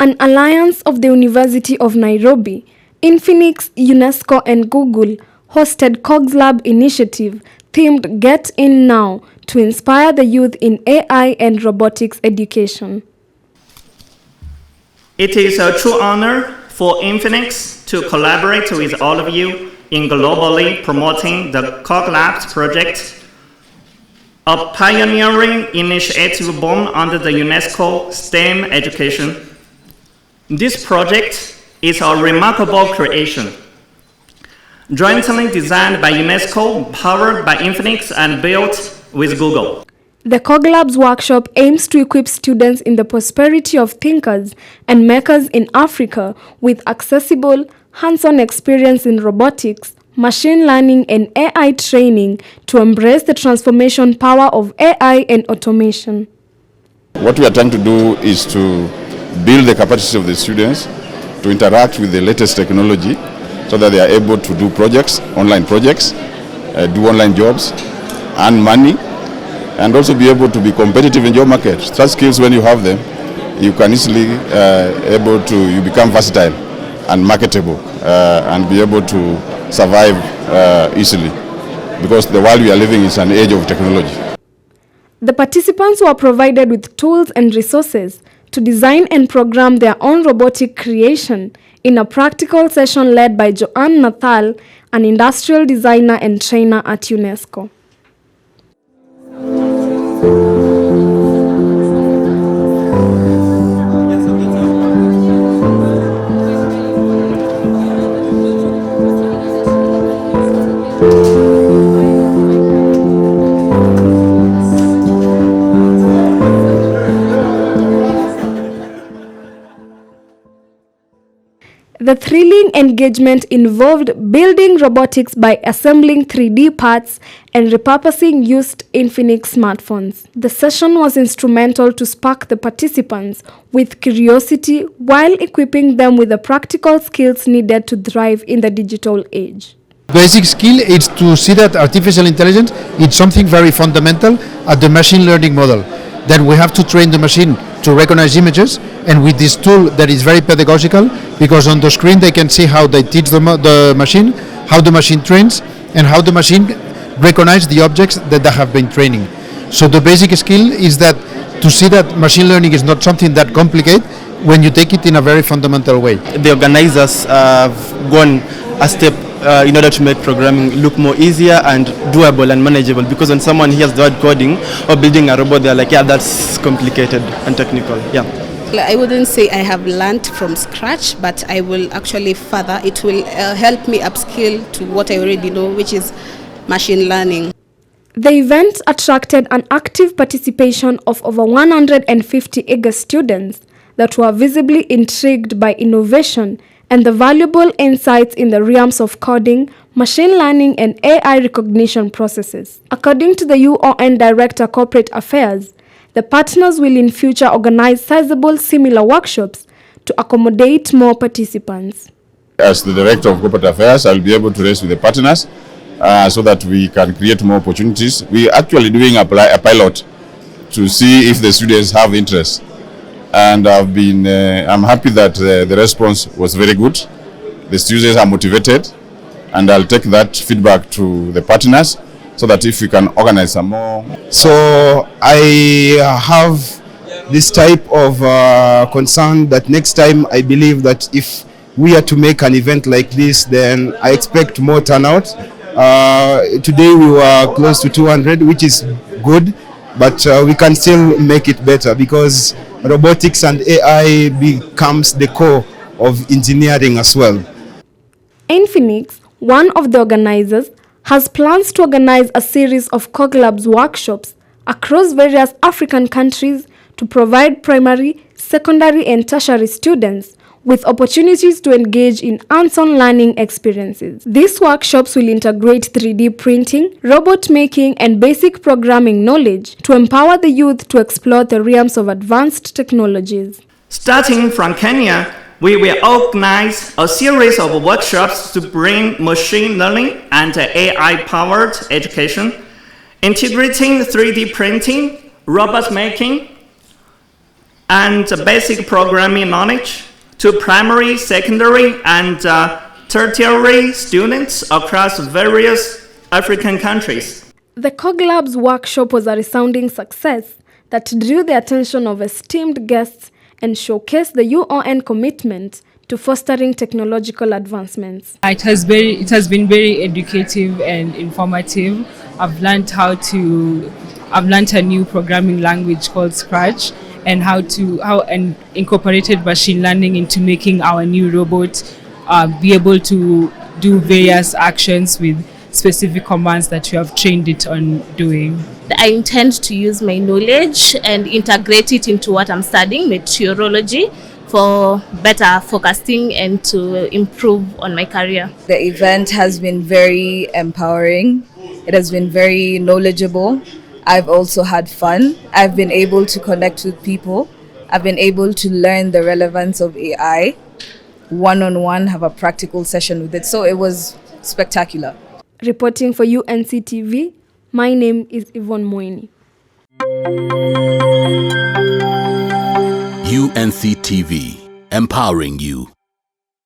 An alliance of the University of Nairobi, Infinix, UNESCO and Google hosted Cogs Lab initiative themed Get In Now to inspire the youth in AI and robotics education. It is a true honor for Infinix to collaborate with all of you in globally promoting the CogLabs project, a pioneering initiative born under the UNESCO STEM education. This project is a remarkable creation, jointly designed by UNESCO, powered by Infinix, and built with Google. The CogLabs workshop aims to equip students in the prosperity of thinkers and makers in Africa with accessible, hands-on experience in robotics, machine learning, and AI training to embrace the transformation power of AI and automation. What we are trying to do is to build the capacity of the students to interact with the latest technology so that they are able to do projects, online projects, do online jobs, earn money, and also be able to be competitive in your market. Such skills, when you have them, you can easily you become versatile and marketable and be able to survive easily, because the world we are living is an age of technology. The participants were provided with tools and resources to design and program their own robotic creation in a practical session led by UoN Nathal, an industrial designer and trainer at UNESCO. The thrilling engagement involved building robotics by assembling 3D parts and repurposing used Infinix smartphones. The session was instrumental to spark the participants with curiosity while equipping them with the practical skills needed to thrive in the digital age. Basic skill is to see that artificial intelligence is something very fundamental at the machine learning model. Then we have to train the machine to recognize images, and with this tool that is very pedagogical, because on the screen they can see how they teach the machine, how the machine trains, and how the machine recognizes the objects that they have been training. So the basic skill is that to see that machine learning is not something that complicated when you take it in a very fundamental way. The organizers have gone a step in order to make programming look more easier and doable and manageable, because when someone hears the word coding or building a robot, they're like, yeah, that's complicated and technical. Yeah. I wouldn't say I have learned from scratch, but I will actually further. It will help me upskill to what I already know, which is machine learning. The event attracted an active participation of over 150 eager students that were visibly intrigued by innovation and the valuable insights in the realms of coding, machine learning, and AI recognition processes. According to the UoN Director Corporate Affairs, the partners will in future organize sizable similar workshops to accommodate more participants. As the Director of Corporate Affairs, I'll be able to raise with the partners so that we can create more opportunities. We are actually doing a pilot to see if the students have interest. And I'm happy that the response was very good. The students are motivated, and I'll take that feedback to the partners so that if we can organize some more. So I have this type of concern that next time I believe that if we are to make an event like this, then I expect more turnout. Today we were close to 200, which is good, but we can still make it better, because robotics and AI becomes the core of engineering as well. Infinix, one of the organizers, has plans to organize a series of CogLabs workshops across various African countries to provide primary, secondary, and tertiary students with opportunities to engage in hands-on learning experiences. These workshops will integrate 3D printing, robot making, and basic programming knowledge to empower the youth to explore the realms of advanced technologies. Starting from Kenya, we will organize a series of workshops to bring machine learning and AI-powered education, integrating 3D printing, robot making, and basic programming knowledge to primary, secondary, and tertiary students across various African countries. The CogLabs workshop was a resounding success that drew the attention of esteemed guests and showcased the UoN commitment to fostering technological advancements. It has been very educative and informative. I've learned a new programming language called Scratch, and how incorporated machine learning into making our new robot be able to do various actions with specific commands that you have trained it on doing. I intend to use my knowledge and integrate it into what I'm studying, meteorology, for better forecasting and to improve on my career. The event has been very empowering. It has been very knowledgeable. I've also had fun. I've been able to connect with people. I've been able to learn the relevance of AI, one-on-one, have a practical session with it. So it was spectacular. Reporting for UNC TV, my name is Yvonne Moini. UNC TV, empowering you.